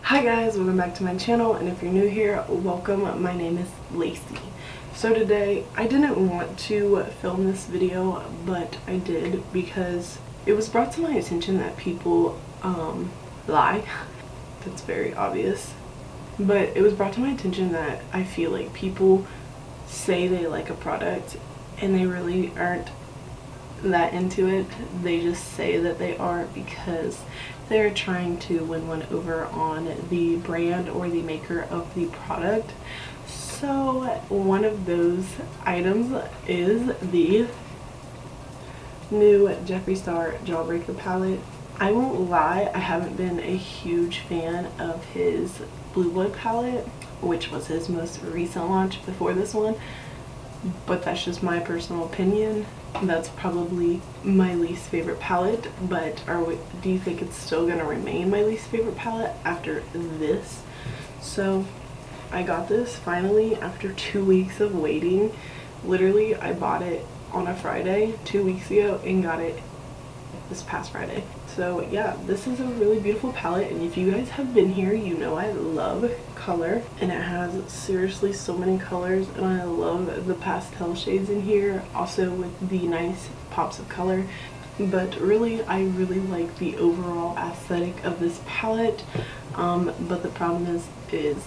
Hi guys, welcome back to my channel, and if you're new here, welcome. My name is Lacey. So today, I didn't want to film this video, but I did because it was brought to my attention that people lie. That's very obvious. But it was brought to my attention that I feel like people say they like a product and they really aren't that into it. They just say that they are because they're trying to win one over on the brand or the maker of the product. So one of those items is the new Jeffree Star Jawbreaker palette. I won't lie, I haven't been a huge fan of his Blue Blood palette, which was his most recent launch before this one, but that's just my personal opinion. That's probably my least favorite palette, but do you think it's still gonna remain my least favorite palette after this? So I got this finally after 2 weeks of waiting. Literally, I bought it on a Friday 2 weeks ago and got it this past Friday. So yeah, this is a really beautiful palette, and if you guys have been here, you know I love color, and it has seriously so many colors, and I love the pastel shades in here, also with the nice pops of color. But really, I really like the overall aesthetic of this palette. But the problem is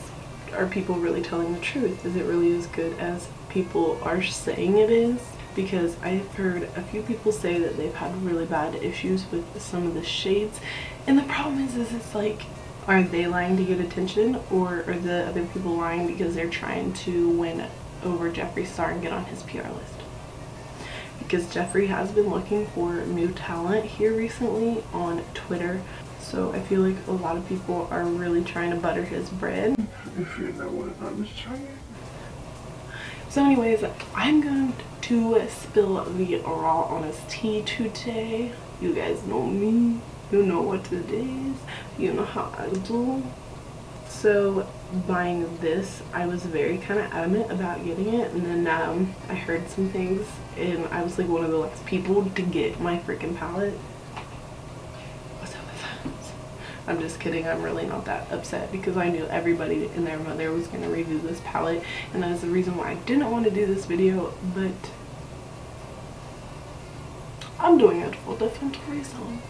are people really telling the truth? Is it really as good as people are saying it is? Because I've heard a few people say that they've had really bad issues with some of the shades, and the problem is it's like, are they lying to get attention, or are the other people lying because they're trying to win over Jeffree Star and get on his PR list? Because Jeffree has been looking for new talent here recently on Twitter, so I feel like a lot of people are really trying to butter his bread. If you know what I'm trying. So anyways, I'm going to spill the raw honest tea today. You guys know me. You know what it is. You know how I do. So buying this, I was very kind of adamant about getting it, and then I heard some things, and I was like one of the last people to get my freaking palette. What's up with that? I'm just kidding. I'm really not that upset because I knew everybody and their mother was going to review this palette, and that is the reason why I didn't want to do this video, but I'm doing it for different reasons.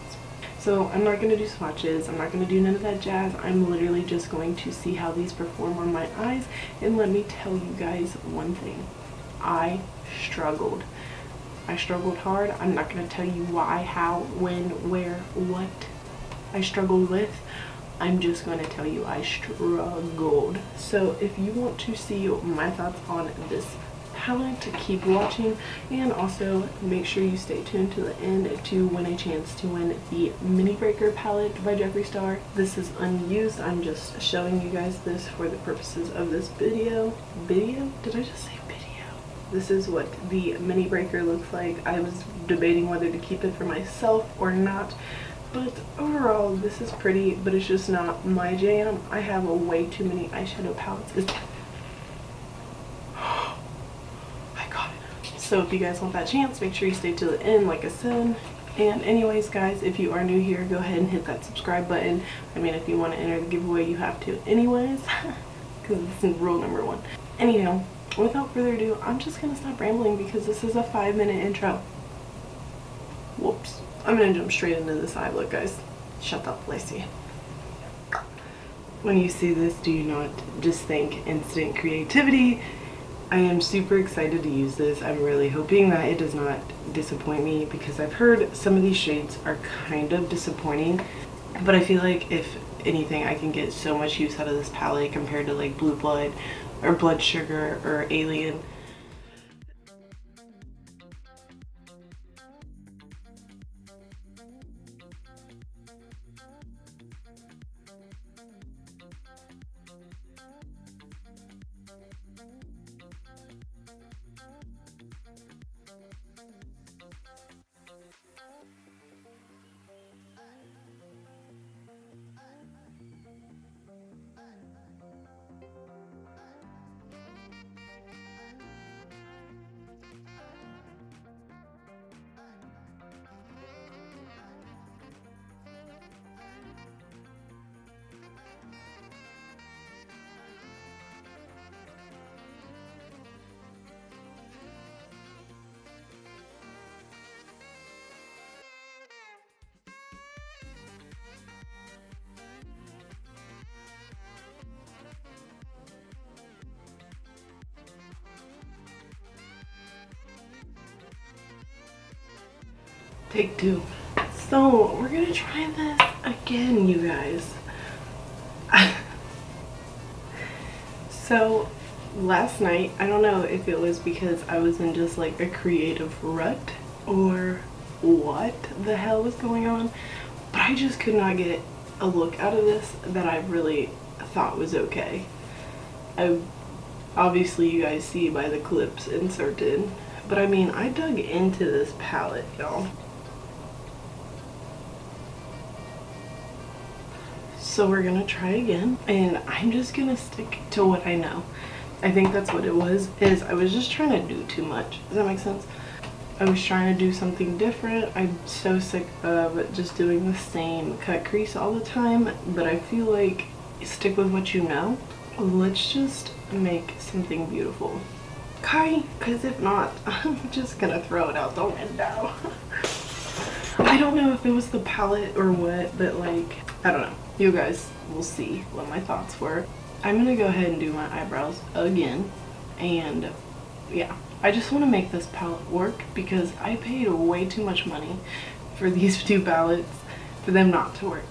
So I'm not going to do swatches. I'm not going to do none of that jazz. I'm literally just going to see how these perform on my eyes, and let me tell you guys one thing. I struggled. I struggled hard. I'm not going to tell you why, how, when, where, what I struggled with. I'm just going to tell you I struggled. So if you want to see my thoughts on this palette, to keep watching, and also make sure you stay tuned to the end to win a chance to win the Mini Breaker palette by Jeffree Star. This is unused. I'm just showing you guys this for the purposes of this video. Did I just say video? This is what the Mini Breaker looks like. I was debating whether to keep it for myself or not, but overall this is pretty, but it's just not my jam. I have way too many eyeshadow palettes. So if you guys want that chance, make sure you stay to the end like I said. And anyways guys, if you are new here, go ahead and hit that subscribe button. I mean, if you want to enter the giveaway, you have to anyways, because this is rule number 1. Anyhow, without further ado, I'm just gonna stop rambling because this is a 5-minute intro. Whoops. I'm gonna jump straight into this eye look, guys. Shut up, Lacey. When you see this, do you not just think instant creativity? I am super excited to use this. I'm really hoping that it does not disappoint me, because I've heard some of these shades are kind of disappointing, but I feel like if anything, I can get so much use out of this palette compared to like Blue Blood or Blood Sugar or Alien. Take two. So we're gonna try this again, you guys. So last night, I don't know if it was because I was in just like a creative rut or what the hell was going on, but I just could not get a look out of this that I really thought was okay. Obviously you guys see by the clips inserted, but I mean, I dug into this palette, y'all. So we're gonna try again, and I'm just gonna stick to what I know. I think that's what it was, is I was just trying to do too much. Does that make sense? I was trying to do something different. I'm so sick of just doing the same cut crease all the time, but I feel like stick with what you know. Let's just make something beautiful. Okay? Because if not, I'm just gonna throw it out the window. I don't know if it was the palette or what, but like, I don't know. You guys will see what my thoughts were. I'm gonna go ahead and do my eyebrows again, and yeah, I just want to make this palette work because I paid way too much money for these two palettes for them not to work.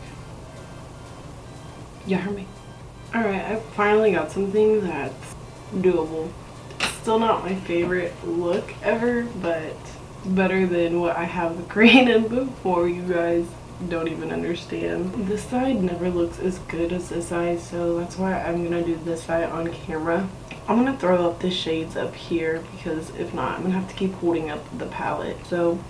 You heard me? Alright, I finally got something that's doable. Still not my favorite look ever, but better than what I have created before. You guys don't even understand. This side never looks as good as this side, so that's why I'm gonna do this side on camera. I'm gonna throw up the shades up here because if not, I'm gonna have to keep holding up the palette. So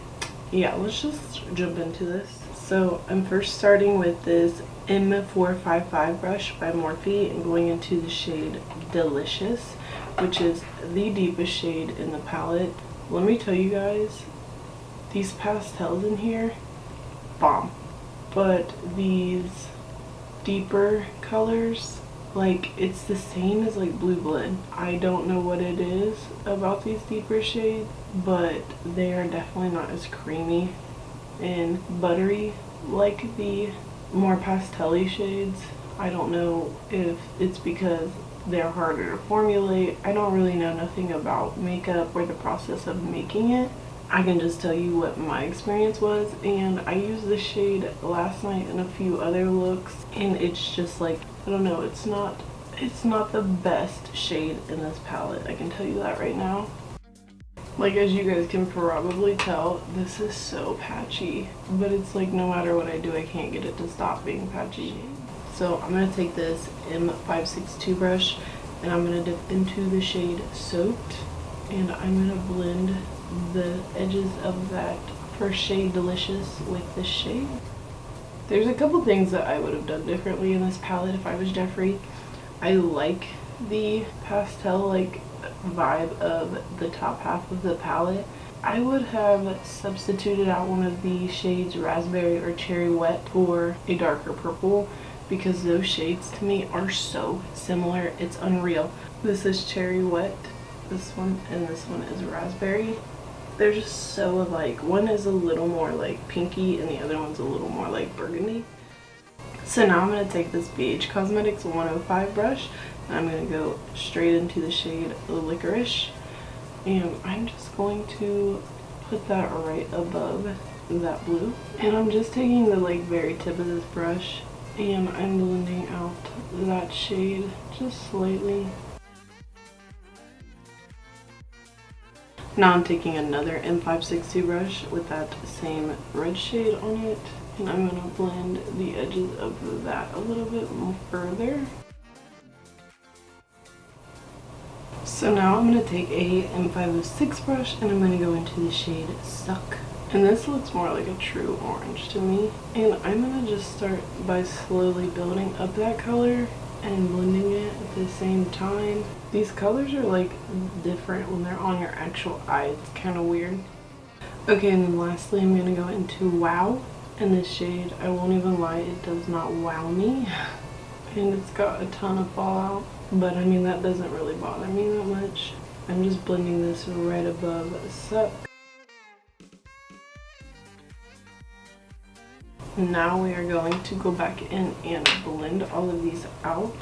yeah, let's just jump into this. So I'm first starting with this M455 brush by Morphe and going into the shade Delicious, which is the deepest shade in the palette. Let me tell you guys, these pastels in here, bomb. But these deeper colors, like, it's the same as like Blue Blood. I don't know what it is about these deeper shades, but they are definitely not as creamy and buttery like the more pastel-y shades. I don't know if it's because they're harder to formulate. I don't really know nothing about makeup or the process of making it. I can just tell you what my experience was, and I used this shade last night in a few other looks, and it's just like, I don't know, it's not the best shade in this palette. I can tell you that right now. Like, as you guys can probably tell, this is so patchy, but it's like no matter what I do, I can't get it to stop being patchy. So I'm gonna take this M562 brush and I'm gonna dip into the shade Soaked, and I'm gonna blend the edges of that first shade Delicious with this shade. There's a couple things that I would have done differently in this palette if I was Jeffree. I like the pastel like vibe of the top half of the palette. I would have substituted out one of the shades Raspberry or Cherry Wet for a darker purple, because those shades to me are so similar, it's unreal. This is Cherry Wet, this one, and this one is Raspberry. They're just so alike. One is a little more like pinky and the other one's a little more like burgundy. So now I'm going to take this BH Cosmetics 105 brush and I'm going to go straight into the shade Licorice, and I'm just going to put that right above that blue, and I'm just taking the like very tip of this brush and I'm blending out that shade just slightly. Now I'm taking another M562 brush with that same red shade on it, and I'm going to blend the edges of that a little bit more further. So now I'm going to take a M506 brush and I'm going to go into the shade Suck. And this looks more like a true orange to me. And I'm going to just start by slowly building up that color and blending it at the same time. These colors are like different when they're on your actual eye. It's kind of weird. Okay, and then lastly I'm going to go into Wow. And this shade, I won't even lie, it does not wow me. And it's got a ton of fallout. But I mean, that doesn't really bother me that much. I'm just blending this right above Suck. Now we are going to go back in and blend all of these out.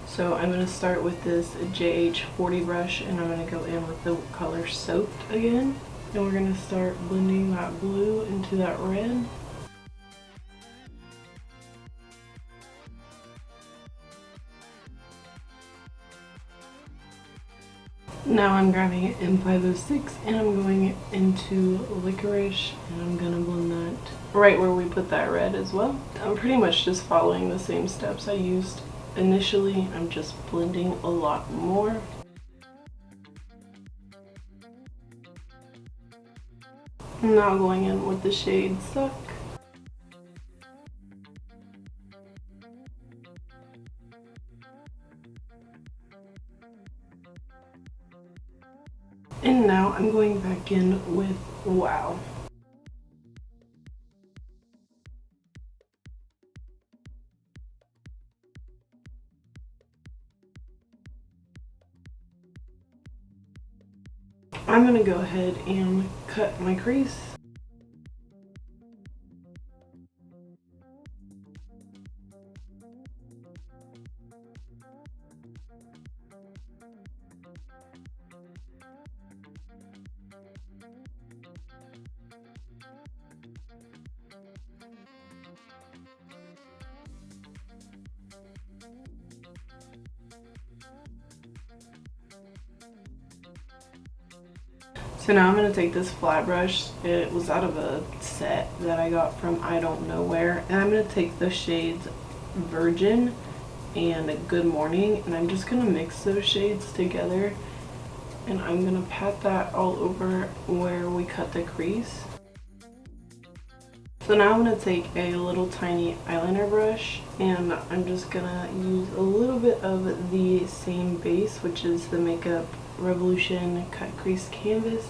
So I'm going to start with this JH40 brush and I'm going to go in with the color Soaked again. And we're gonna start blending that blue into that red. Now I'm grabbing M506 and I'm going into licorice and I'm gonna blend that right where we put that red as well. I'm pretty much just following the same steps I used initially. I'm just blending a lot more. Now going in with the shade Suck. And now I'm going back in with Wow. I'm gonna go ahead and cut my crease. So now I'm going to take this flat brush. It was out of a set that I got from I don't know where. And I'm going to take the shades Virgin and Good Morning. And I'm just going to mix those shades together. And I'm going to pat that all over where we cut the crease. So now I'm going to take a little tiny eyeliner brush. And I'm just going to use a little bit of the same base, which is the Makeup Revolution Cut Crease Canvas,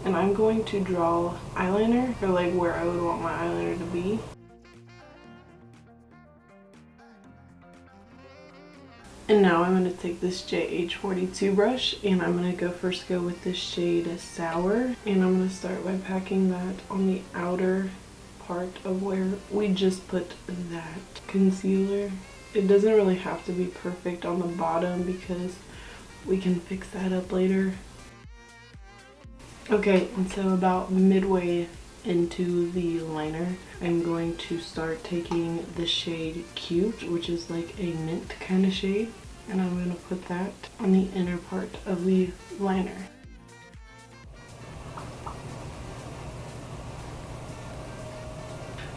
and I'm going to draw eyeliner, or like where I would want my eyeliner to be. And now I'm going to take this JH42 brush and I'm going to first go with this shade Sour, and I'm going to start by packing that on the outer part of where we just put that concealer. It doesn't really have to be perfect on the bottom because we can fix that up later. Okay, and so about midway into the liner, I'm going to start taking the shade Cute, which is like a mint kind of shade, and I'm going to put that on the inner part of the liner.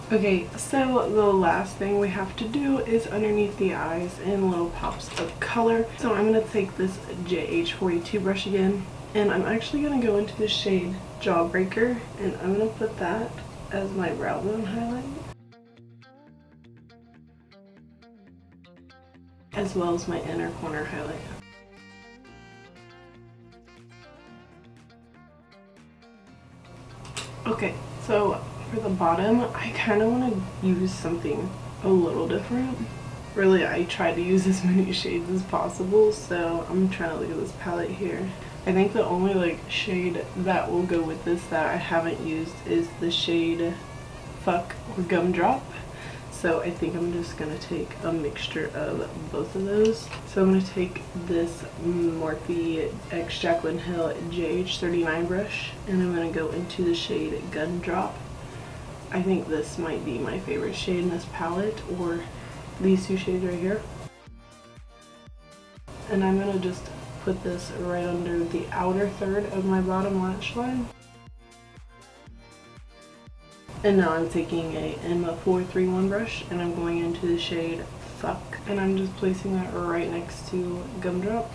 Okay, so the last thing we have to do is underneath the eyes in little pops of color. So I'm going to take this JH42 brush again, and I'm actually going to go into the shade Jawbreaker, and I'm going to put that as my brow bone highlight, as well as my inner corner highlight. Okay, so for the bottom, I kind of want to use something a little different. Really, I try to use as many shades as possible, so I'm trying to look at this palette here. I think the only like shade that will go with this that I haven't used is the shade Fuck or Gumdrop. So I think I'm just going to take a mixture of both of those. So I'm going to take this Morphe X Jaclyn Hill JH39 brush, and I'm going to go into the shade Gumdrop. I think this might be my favorite shade in this palette, or these two shades right here. And I'm going to just put this right under the outer third of my bottom lash line. And now I'm taking a M431 brush and I'm going into the shade Fuck, and I'm just placing that right next to Gumdrop.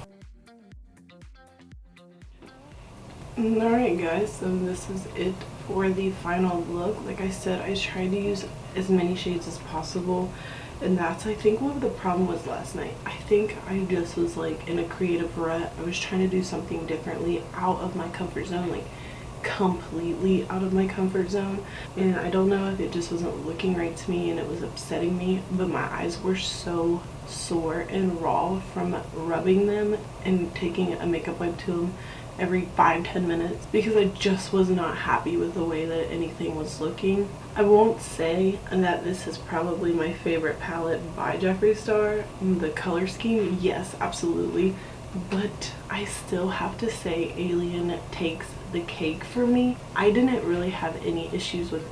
Alright guys, so this is it for the final look. Like I said, I tried to use as many shades as possible, and that's I think what the problem was last night. I think I just was like in a creative rut. I was trying to do something differently out of my comfort zone, like completely out of my comfort zone, and I don't know if it just wasn't looking right to me and it was upsetting me, but my eyes were so sore and raw from rubbing them and taking a makeup wipe to them every 5-10 minutes because I just was not happy with the way that anything was looking. I won't say that this is probably my favorite palette by Jeffree Star. The color scheme, yes, absolutely. but I still have to say Alien takes the cake for me. I didn't really have any issues with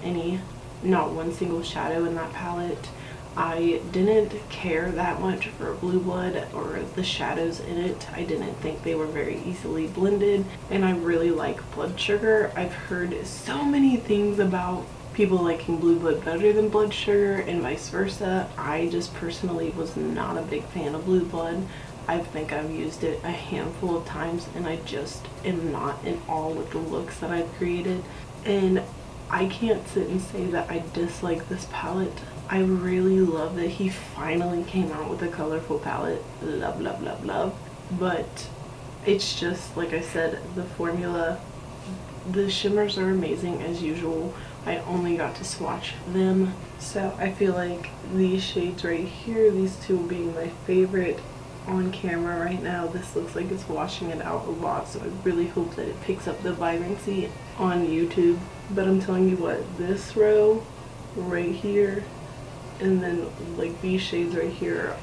not one single shadow in that palette. I didn't care that much for Blue Blood or the shadows in it. I didn't think they were very easily blended, and I really like Blood Sugar. I've heard so many things about people liking Blue Blood better than Blood Sugar and vice versa. I just personally was not a big fan of Blue Blood. I think I've used it a handful of times and I just am not in awe with the looks that I've created. And I can't sit and say that I dislike this palette. I really love that he finally came out with a colorful palette. Love, love, love, love. But it's just, like I said, the formula, the shimmers are amazing as usual. I only got to swatch them. So I feel like these shades right here, these two being my favorite on camera right now. This looks like it's washing it out a lot, so I really hope that it picks up the vibrancy on YouTube. But I'm telling you what, this row right here and then like these shades right here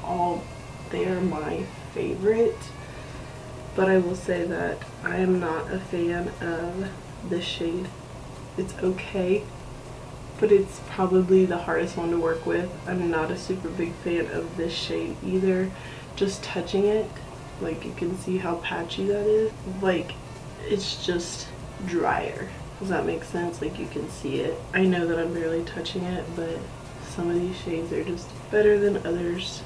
they are my favorite. But I will say that I am not a fan of this shade. It's okay, but it's probably the hardest one to work with. I'm not a super big fan of this shade either. Just touching it, like you can see how patchy that is. Like, it's just drier. Does that make sense? Like, you can see it. I know that I'm barely touching it, but some of these shades are just better than others.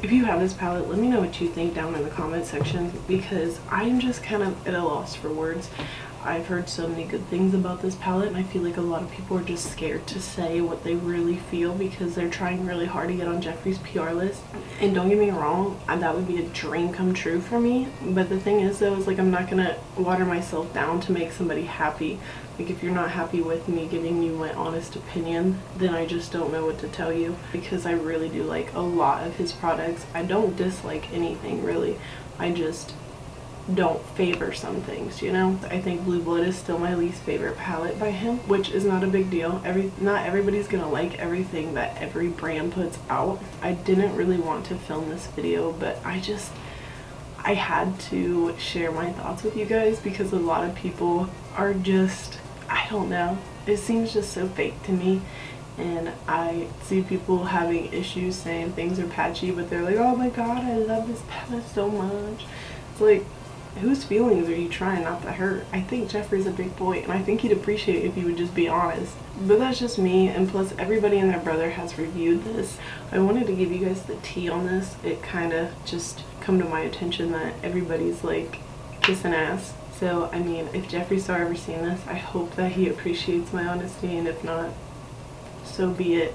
If you have this palette, let me know what you think down in the comment section, because I'm just kind of at a loss for words. I've heard so many good things about this palette, and I feel like a lot of people are just scared to say what they really feel because they're trying really hard to get on Jeffree's PR list. And don't get me wrong, that would be a dream come true for me. But the thing is though, is like I'm not gonna water myself down to make somebody happy. Like, if you're not happy with me giving you my honest opinion, then I just don't know what to tell you, because I really do like a lot of his products. I don't dislike anything really. I just don't favor some things, you know? I think Blue Blood is still my least favorite palette by him, which is not a big deal. Not everybody's gonna like everything that every brand puts out. I didn't really want to film this video, but I had to share my thoughts with you guys, because a lot of people are just, I don't know, it seems just so fake to me. And I see people having issues saying things are patchy, but they're like, oh my god, I love this palette so much. It's like, whose feelings are you trying not to hurt? I think Jeffree's a big boy, and I think he'd appreciate if you would just be honest. But that's just me, and plus everybody and their brother has reviewed this. I wanted to give you guys the tea on this. It kind of just come to my attention that everybody's like kissing ass. So, I mean, if Jeffree Star ever seen this, I hope that he appreciates my honesty, and if not, so be it.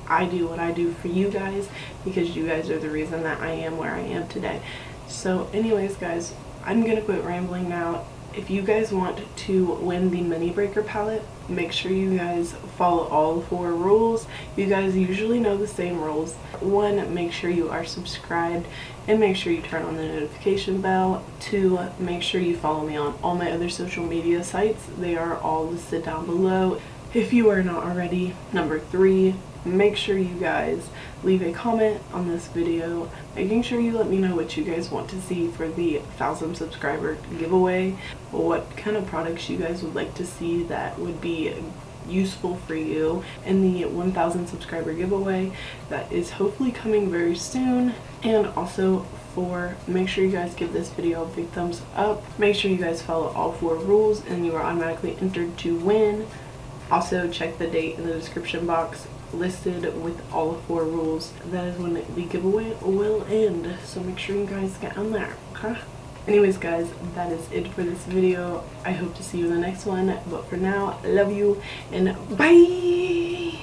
I do what I do for you guys, because you guys are the reason that I am where I am today. So anyways guys, I'm gonna quit rambling now. If you guys want to win the Mini Breaker palette, make sure you guys follow all 4 rules. You guys usually know the same rules. 1, make sure you are subscribed and make sure you turn on the notification bell. 2, make sure you follow me on all my other social media sites. They are all listed down below if you are not already. Number 3, make sure you guys leave a comment on this video, making sure you let me know what you guys want to see for the 1,000 subscriber giveaway, what kind of products you guys would like to see that would be useful for you in the 1,000 subscriber giveaway that is hopefully coming very soon. And also, make sure you guys give this video a big thumbs up. Make sure you guys follow all 4 rules and you are automatically entered to win. Also, check the date in the description box listed with all 4 rules. That is when the giveaway will end, so make sure you guys get on there, okay? Anyways guys, that is it for this video. I hope to see you in the next one, but for now, I love you and bye.